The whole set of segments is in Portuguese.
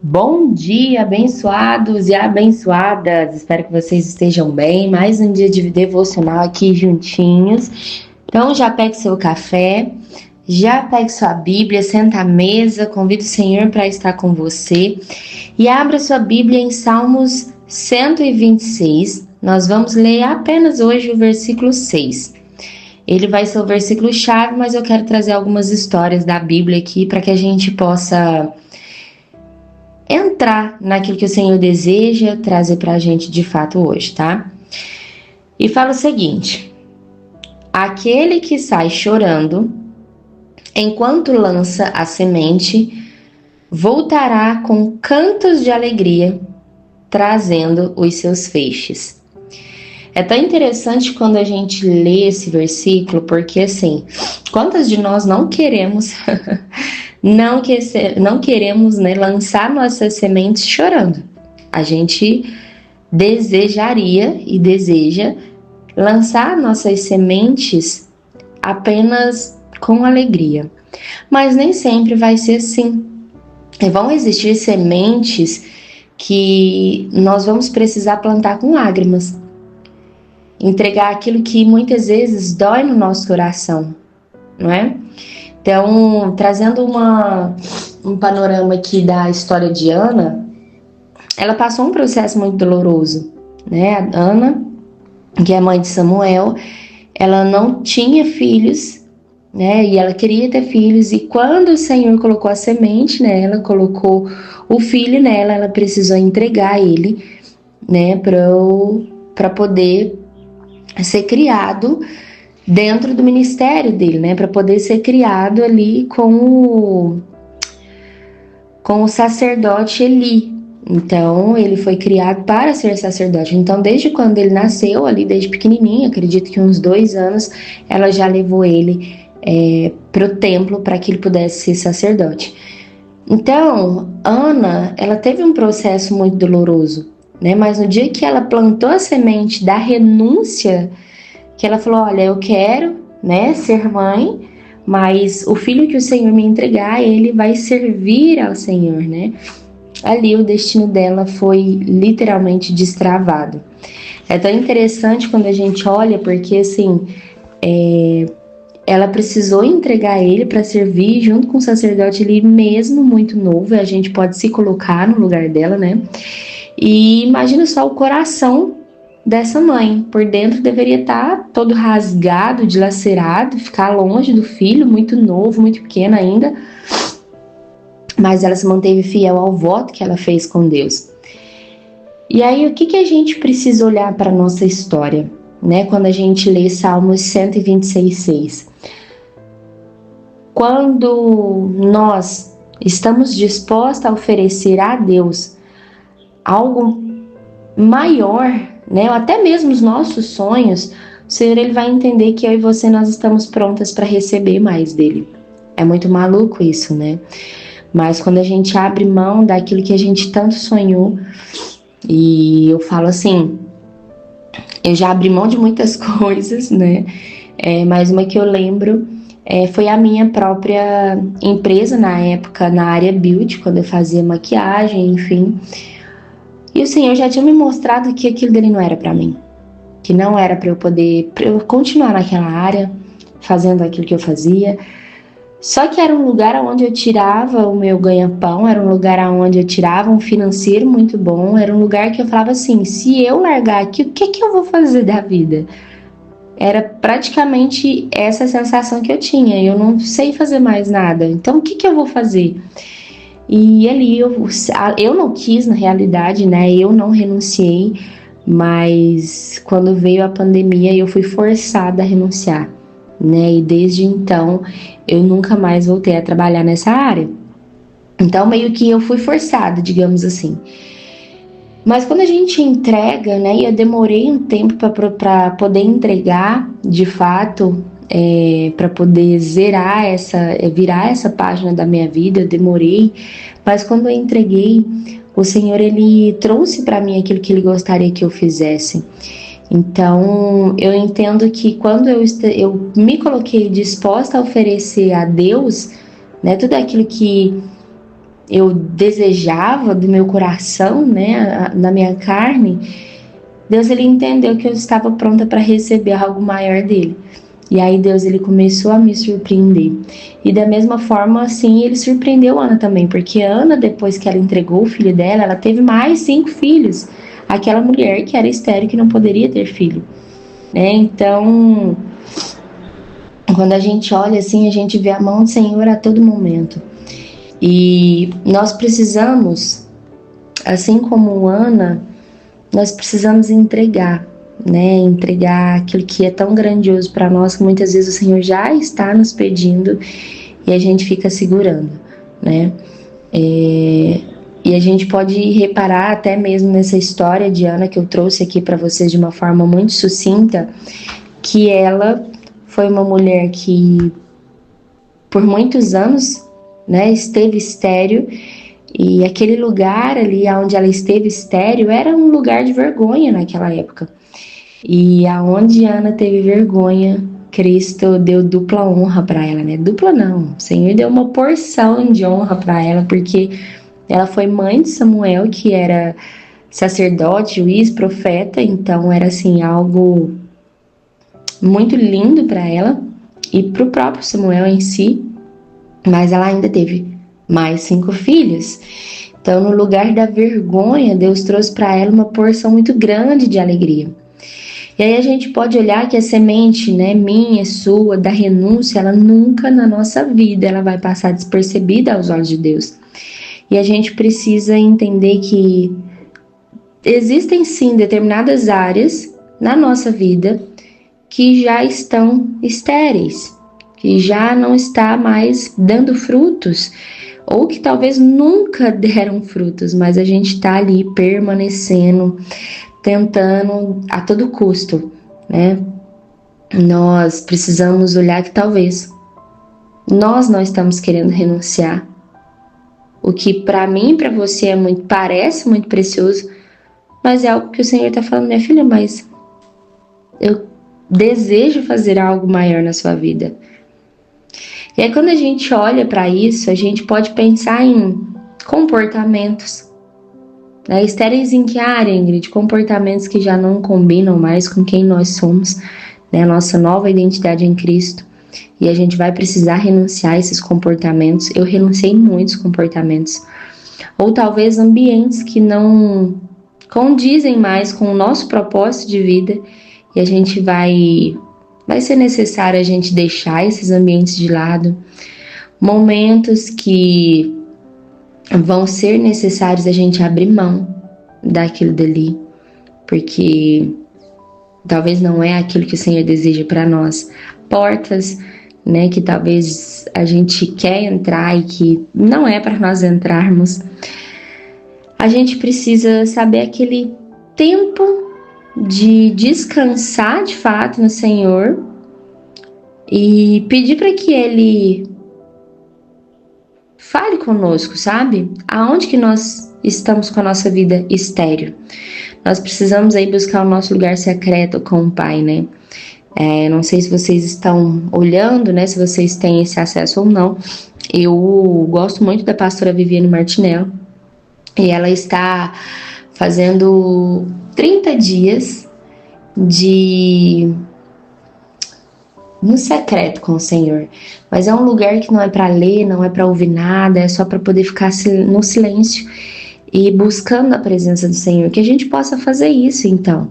Bom dia, abençoados e abençoadas. Espero que vocês estejam bem. Mais um dia de devocional aqui juntinhos. Então já pegue seu café, já pegue sua Bíblia, senta à mesa, convida o Senhor para estar com você e abra sua Bíblia em Salmos 126. Nós vamos ler apenas hoje o versículo 6. Ele vai ser o versículo chave, mas eu quero trazer algumas histórias da Bíblia aqui para que a gente possa entrar naquilo que o Senhor deseja trazer para a gente de fato hoje, tá? E fala o seguinte: aquele que sai chorando, enquanto lança a semente, voltará com cantos de alegria, trazendo os seus feixes. É tão interessante quando a gente lê esse versículo, porque assim, quantas de nós não queremos não queremos, né, lançar nossas sementes chorando. A gente desejaria e deseja lançar nossas sementes apenas com alegria. Mas nem sempre vai ser assim. E vão existir sementes que nós vamos precisar plantar com lágrimas. Entregar aquilo que muitas vezes dói no nosso coração, não é? Então, trazendo um panorama aqui da história de Ana, ela passou um processo muito doloroso, né? A Ana, que é mãe de Samuel, ela não tinha filhos, né? E ela queria ter filhos, e quando o Senhor colocou a semente nela, colocou o filho nela, ela precisou entregar ele, né? Para poder ser criado dentro do ministério dele, né, para poder ser criado ali com o sacerdote Eli. Então, ele foi criado para ser sacerdote. Então, desde quando ele nasceu, ali desde pequenininho, acredito que uns 2 anos, ela já levou ele para o templo para que ele pudesse ser sacerdote. Então, Ana, ela teve um processo muito doloroso, né? Mas no dia que ela plantou a semente da renúncia, que ela falou: olha, eu quero, né, ser mãe, mas o filho que o Senhor me entregar, ele vai servir ao Senhor, né? Ali o destino dela foi literalmente destravado. É tão interessante quando a gente olha, porque assim, ela precisou entregar ele para servir junto com o sacerdote ali, mesmo muito novo, e a gente pode se colocar no lugar dela, né? E imagina só o coração dessa mãe. Por dentro deveria estar todo rasgado, dilacerado, ficar longe do filho, muito novo, muito pequeno ainda. Mas ela se manteve fiel ao voto que ela fez com Deus. E aí, o que a gente precisa olhar para a nossa história, né? Quando a gente lê Salmos 126:6. Quando nós estamos dispostos a oferecer a Deus algo maior, né, ou até mesmo os nossos sonhos, o Senhor ele vai entender que eu e você, nós estamos prontas para receber mais dele. É muito maluco isso, né? Mas quando a gente abre mão daquilo que a gente tanto sonhou, e eu falo assim, eu já abri mão de muitas coisas, né? Mas uma que eu lembro foi a minha própria empresa na época, na área beauty, quando eu fazia maquiagem, enfim. E o Senhor já tinha me mostrado que aquilo dele não era para mim, que não era para eu continuar naquela área, fazendo aquilo que eu fazia. Só que era um lugar onde eu tirava o meu ganha-pão, era um lugar onde eu tirava um financeiro muito bom, era um lugar que eu falava assim, se eu largar aqui, o que eu vou fazer da vida? Era praticamente essa sensação que eu tinha, eu não sei fazer mais nada, então o que eu vou fazer? E ali eu não quis, na realidade, né? Eu não renunciei, mas quando veio a pandemia eu fui forçada a renunciar, né? E desde então eu nunca mais voltei a trabalhar nessa área. Então meio que eu fui forçada, digamos assim. Mas quando a gente entrega, né? E eu demorei um tempo para poder entregar, de fato, para poder virar essa página da minha vida, eu demorei, mas quando eu entreguei, o Senhor ele trouxe para mim aquilo que ele gostaria que eu fizesse. Então, eu entendo que quando eu me coloquei disposta a oferecer a Deus, né, tudo aquilo que eu desejava do meu coração, né, na minha carne, Deus ele entendeu que eu estava pronta para receber algo maior dele. E aí Deus ele começou a me surpreender. E da mesma forma, assim, ele surpreendeu Ana também, porque Ana, depois que ela entregou o filho dela, ela teve mais 5 filhos. Aquela mulher que era estéril, que não poderia ter filho, né? Então, quando a gente olha assim, a gente vê a mão do Senhor a todo momento. E nós precisamos, assim como Ana, nós precisamos entregar, né? Entregar aquilo que é tão grandioso para nós, que muitas vezes o Senhor já está nos pedindo e a gente fica segurando, né? E a gente pode reparar até mesmo nessa história de Ana que eu trouxe aqui para vocês de uma forma muito sucinta, que ela foi uma mulher que por muitos anos, né, esteve estéril, e aquele lugar ali onde ela esteve estéril era um lugar de vergonha naquela época. E aonde Ana teve vergonha, Cristo deu dupla honra para ela, né? Dupla não, o Senhor deu uma porção de honra para ela, porque ela foi mãe de Samuel, que era sacerdote, juiz, profeta, então era assim algo muito lindo para ela e para o próprio Samuel em si, mas ela ainda teve mais 5 filhos. Então, no lugar da vergonha, Deus trouxe para ela uma porção muito grande de alegria. E aí a gente pode olhar que a semente, né, minha, sua, da renúncia, ela nunca na nossa vida ela vai passar despercebida aos olhos de Deus. E a gente precisa entender que existem sim determinadas áreas na nossa vida que já estão estéreis, que já não está mais dando frutos, ou que talvez nunca deram frutos, mas a gente está ali permanecendo, tentando a todo custo, né? Nós precisamos olhar que talvez nós não estamos querendo renunciar. O que para mim e para você parece muito precioso, mas é algo que o Senhor está falando, minha filha, mas eu desejo fazer algo maior na sua vida. E aí quando a gente olha para isso, a gente pode pensar em comportamentos, né? Estéreis em que área, Ingrid? Comportamentos que já não combinam mais com quem nós somos, né? A nossa nova identidade em Cristo. E a gente vai precisar renunciar a esses comportamentos. Eu renunciei a muitos comportamentos. Ou talvez ambientes que não condizem mais com o nosso propósito de vida. E a gente vai ser necessário a gente deixar esses ambientes de lado. Momentos que vão ser necessários a gente abrir mão daquilo dali. Porque talvez não é aquilo que o Senhor deseja para nós. Portas, né, que talvez a gente quer entrar e que não é para nós entrarmos. A gente precisa saber aquele tempo de descansar de fato no Senhor e pedir para que Ele fale conosco, sabe? Aonde que nós estamos com a nossa vida estéril? Nós precisamos aí buscar o nosso lugar secreto com o Pai, né? Não sei se vocês estão olhando, né? Se vocês têm esse acesso ou não. Eu gosto muito da pastora Viviane Martinello e ela está fazendo 30 dias no secreto com o Senhor. Mas é um lugar que não é para ler, não é para ouvir nada, é só para poder ficar no silêncio e buscando a presença do Senhor. Que a gente possa fazer isso, então,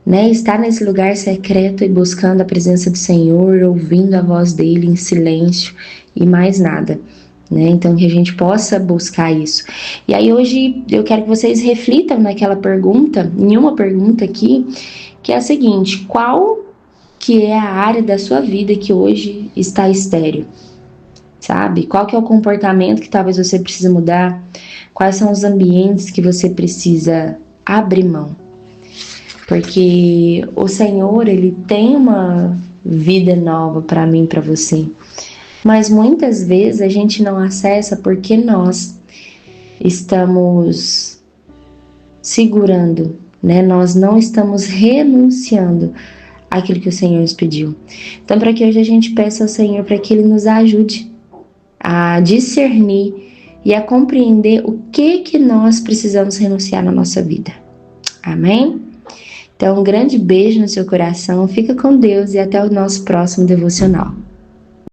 né? Estar nesse lugar secreto e buscando a presença do Senhor, ouvindo a voz dele em silêncio e mais nada, né? Então que a gente possa buscar isso. E aí hoje eu quero que vocês reflitam naquela pergunta, em uma pergunta aqui, que é a seguinte: qual que é a área da sua vida que hoje está estéril? Sabe? Qual que é o comportamento que talvez você precise mudar? Quais são os ambientes que você precisa abrir mão? Porque o Senhor, Ele tem uma vida nova para mim e para você. Mas muitas vezes a gente não acessa porque nós estamos segurando, né? Nós não estamos renunciando àquilo que o Senhor nos pediu. Então, para que hoje a gente peça ao Senhor para que Ele nos ajude a discernir e a compreender o que nós precisamos renunciar na nossa vida. Amém? Então, um grande beijo no seu coração, fica com Deus e até o nosso próximo devocional.